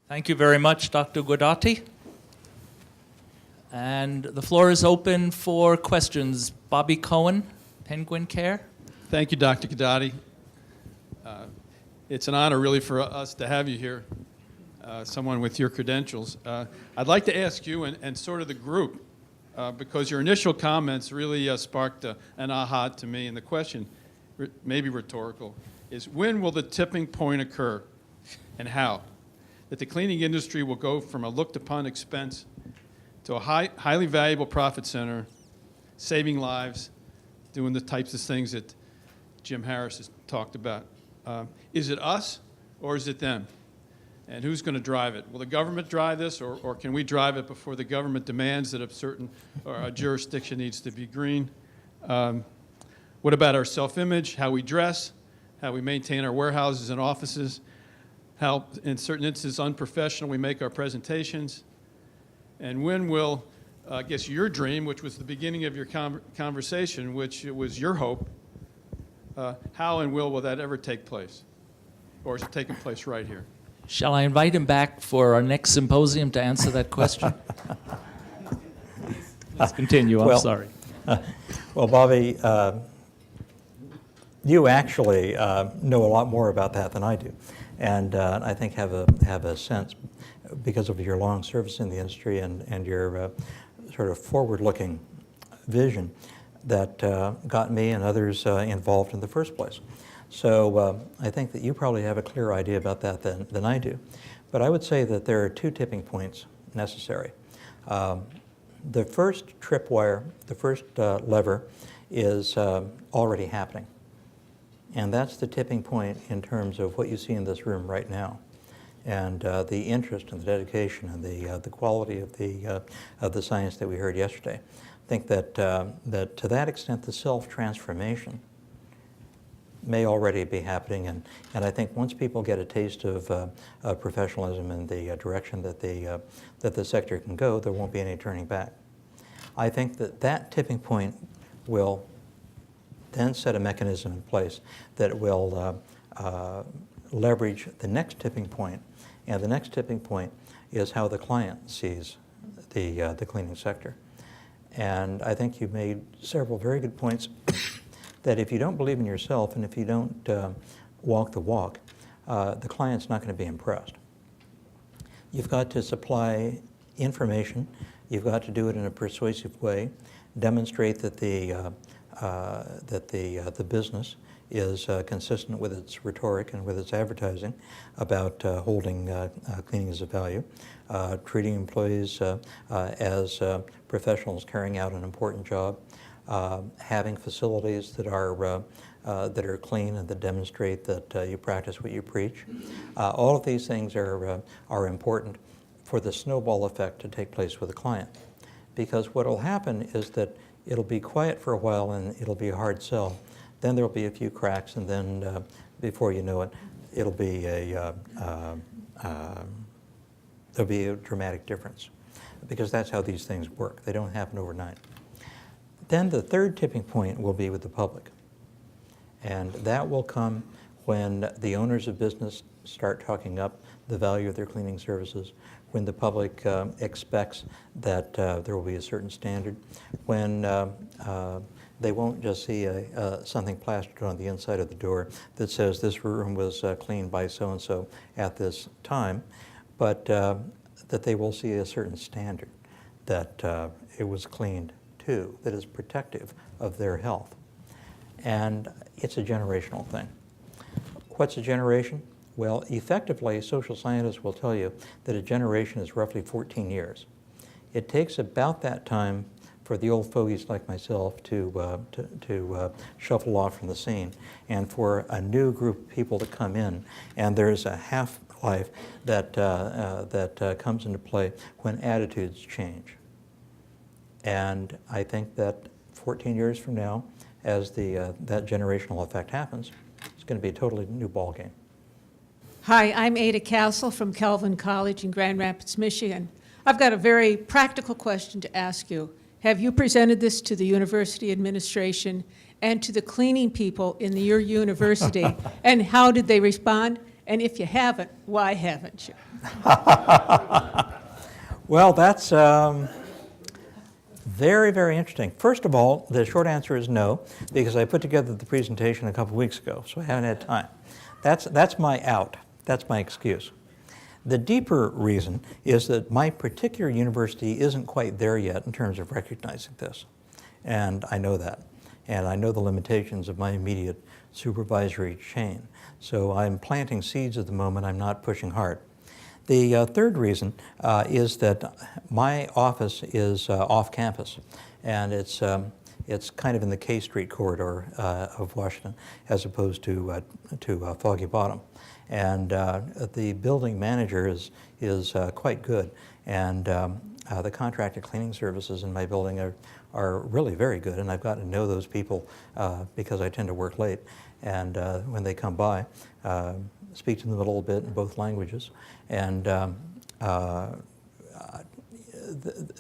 Thank you very much, Dr. Guidotti. And the floor is open for questions. Bobby Cohen, Penguin Care. Thank you, Dr. Guidotti. It's an honor, really, for us to have you here, someone with your credentials. I'd like to ask you and sort of the group, because your initial comments really sparked an aha to me, and the question, maybe rhetorical, is when will the tipping point occur, and how? That the cleaning industry will go from a looked-upon expense to a highly valuable profit center, saving lives, doing the types of things that Jim Harris has talked about. Is it us or is it them? And who's going to drive it? Will the government drive this, or can we drive it before the government demands that a certain jurisdiction needs to be green? What about our self-image, how we dress, how we maintain our warehouses and offices, how, in certain instances, unprofessional we make our presentations? And when will, I guess, your dream, which was the beginning of your conversation, which was your hope, how and will that ever take place? Or is it taking place right here? Shall I invite him back for our next symposium to answer that question? Let's continue. I'm sorry. Well, Bobby, you actually know a lot more about that than I do, and I think have a sense, because of your long service in the industry and your sort of forward-looking vision, that got me and others involved in the first place. So I think that you probably have a clearer idea about that than I do. But I would say that there are two tipping points necessary. The first tripwire, the first lever, is already happening. And that's the tipping point in terms of what you see in this room right now. And the interest and the dedication and the quality of the science that we heard yesterday. I think that to that extent, the self-transformation may already be happening, and I think once people get a taste of professionalism and the direction that the sector can go, there won't be any turning back. I think that tipping point will then set a mechanism in place that will leverage the next tipping point, and the next tipping point is how the client sees the cleaning sector. And I think you made several very good points that if you don't believe in yourself and if you don't walk the walk, the client's not going to be impressed. You've got to supply information. You've got to do it in a persuasive way, demonstrate that the business is consistent with its rhetoric and with its advertising about holding cleaning as a value, treating employees as professionals carrying out an important job, having facilities that are clean and that demonstrate that you practice what you preach. All of these things are important for the snowball effect to take place with a client. Because what will happen is that it'll be quiet for a while and it'll be a hard sell. Then there'll be a few cracks, and then before you know it, it'll be there'll be a dramatic difference, because that's how these things work. They don't happen overnight. Then the third tipping point will be with the public, and that will come when the owners of business start talking up the value of their cleaning services, when the public expects that there will be a certain standard, when they won't just see something plastered on the inside of the door that says this room was cleaned by so-and-so at this time, but that they will see a certain standard that it was cleaned to, that is protective of their health. And it's a generational thing. What's a generation? Well, effectively, social scientists will tell you that a generation is roughly 14 years. It takes about that time for the old fogies like myself to shuffle off from the scene, and for a new group of people to come in, and there's a half-life that comes into play when attitudes change. And I think that 14 years from now, as that generational effect happens, it's going to be a totally new ballgame. Hi, I'm Ada Castle from Calvin College in Grand Rapids, Michigan. I've got a very practical question to ask you. Have you presented this to the university administration and to the cleaning people in your university, and how did they respond? And if you haven't, why haven't you? Well, that's very, very interesting. First of all, the short answer is no, because I put together the presentation a couple weeks ago, so I haven't had time. That's my out. That's my excuse. The deeper reason is that my particular university isn't quite there yet in terms of recognizing this. And I know that. And I know the limitations of my immediate supervisory chain. So I'm planting seeds at the moment. I'm not pushing hard. The third reason is that my office is off campus, and it's kind of in the K Street corridor of Washington, as opposed to Foggy Bottom. And the building manager is quite good, and the contracted cleaning services in my building are really very good, and I've gotten to know those people because I tend to work late. And when they come by, speak to them a little bit in both languages, and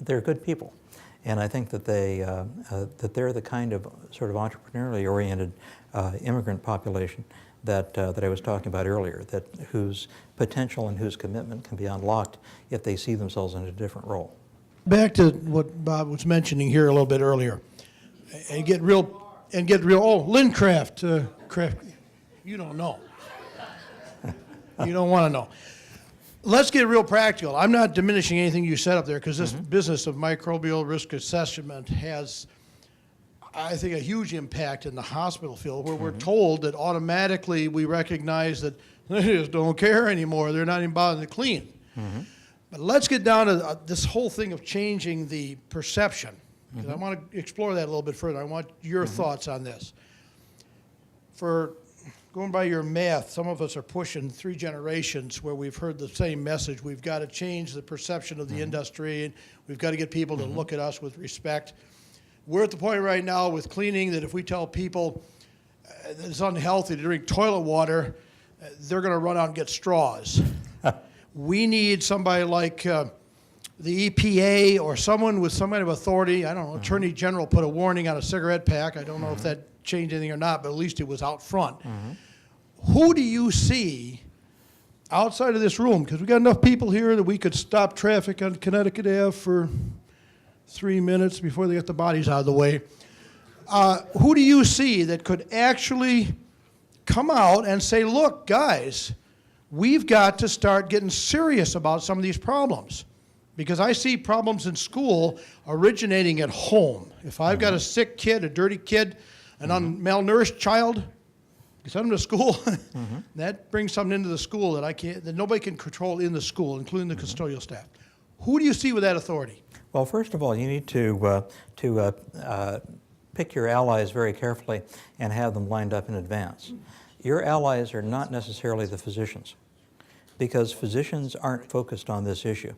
they're good people. And I think that they're the kind of sort of entrepreneurially oriented immigrant population that I was talking about earlier, whose potential and whose commitment can be unlocked if they see themselves in a different role. Back to what Bob was mentioning here a little bit earlier, and get real. Oh, Lynn Kraft, you don't know. You don't want to know. Let's get real practical. I'm not diminishing anything you said up there, because this business of microbial risk assessment has, I think, a huge impact in the hospital field, where we're told that automatically we recognize that they just don't care anymore. They're not even bothering to clean. But let's get down to this whole thing of changing the perception. I want to explore that a little bit further. I want your thoughts on this. For going by your math, some of us are pushing 3 generations where we've heard the same message. We've got to change the perception of the industry, and we've got to get people to look at us with respect. We're at the point right now with cleaning that if we tell people that it's unhealthy to drink toilet water, they're going to run out and get straws. We need somebody like the EPA or someone with some kind of authority. I don't know, Attorney General put a warning on a cigarette pack. I don't know if that changed anything or not, but at least it was out front. Who do you see outside of this room? Because we got enough people here that we could stop traffic on Connecticut Ave for 3 minutes before they get the bodies out of the way. Who do you see that could actually come out and say, look, guys, we've got to start getting serious about some of these problems? Because I see problems in school originating at home. If I've got a sick kid, a dirty kid, an malnourished child, you send them to school. That brings something into the school that nobody can control in the school, including the custodial staff. Who do you see with that authority? Well, first of all, you need to pick your allies very carefully and have them lined up in advance. Your allies are not necessarily the physicians, because physicians aren't focused on this issue.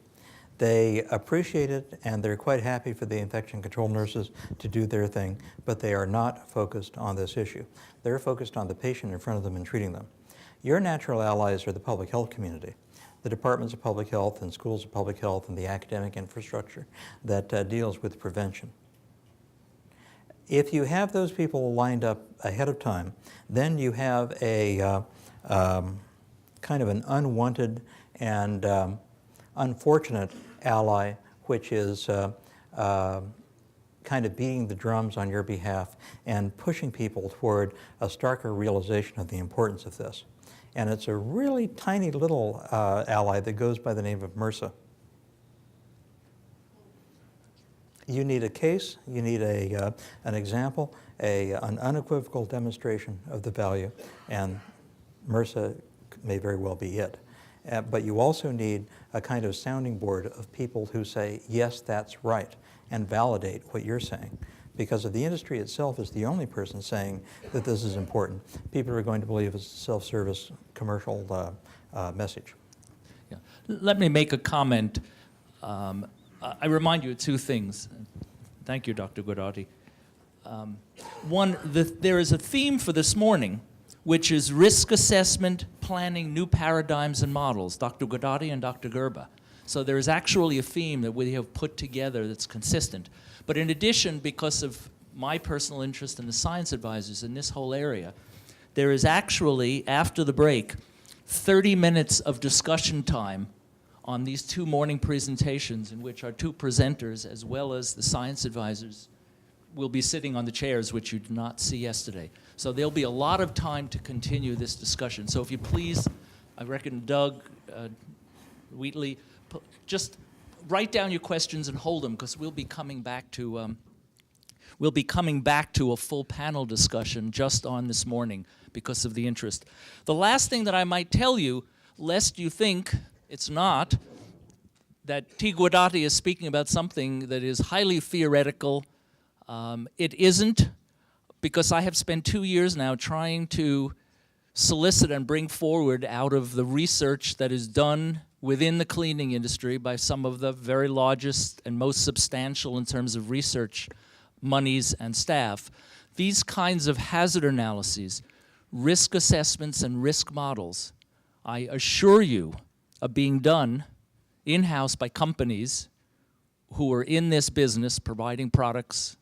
They appreciate it, and they're quite happy for the infection control nurses to do their thing, but they are not focused on this issue. They're focused on the patient in front of them and treating them. Your natural allies are the public health community, the departments of public health and schools of public health and the academic infrastructure that deals with prevention. If you have those people lined up ahead of time, then you have a kind of an unwanted and unfortunate ally, which is kind of beating the drums on your behalf and pushing people toward a starker realization of the importance of this. And it's a really tiny little ally that goes by the name of MRSA. You need a case, you need an example, an unequivocal demonstration of the value, and MRSA may very well be it. But you also need a kind of sounding board of people who say, yes, that's right, and validate what you're saying. Because if the industry itself is the only person saying that this is important, people are going to believe it's a self-service commercial message. Yeah. Let me make a comment. I remind you of 2 things. Thank you, Dr. Guidotti. One, there is a theme for this morning, which is risk assessment, planning new paradigms and models, Dr. Guidotti and Dr. Gerba. So there is actually a theme that we have put together that's consistent. But in addition, because of my personal interest in the science advisors in this whole area, there is actually, after the break, 30 minutes of discussion time on these 2 morning presentations in which our 2 presenters, as well as the science advisors, will be sitting on the chairs, which you did not see yesterday. So there'll be a lot of time to continue this discussion. So if you please, I reckon Doug, Wheatley, just write down your questions and hold them, because we'll be coming back to a full panel discussion just on this morning because of the interest. The last thing that I might tell you, lest you think it's not, that Tee Guidotti is speaking about something that is highly theoretical. It isn't, because I have spent 2 years now trying to solicit and bring forward out of the research that is done within the cleaning industry by some of the very largest and most substantial in terms of research monies and staff, these kinds of hazard analyses, risk assessments, and risk models, I assure you, are being done in-house by companies who are in this business providing products,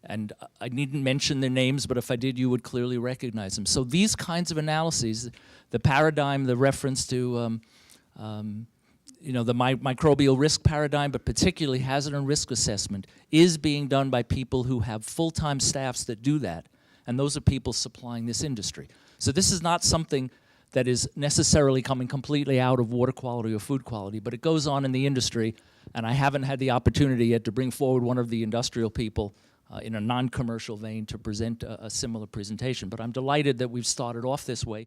and I needn't mention their names, but if I did, you would clearly recognize them. So these kinds of analyses, the paradigm, the reference to the microbial risk paradigm, but particularly hazard and risk assessment, is being done by people who have full-time staffs that do that, and those are people supplying this industry. So this is not something that is necessarily coming completely out of water quality or food quality, but it goes on in the industry, and I haven't had the opportunity yet to bring forward one of the industrial people in a non-commercial vein to present a similar presentation. But I'm delighted that we've started off this way.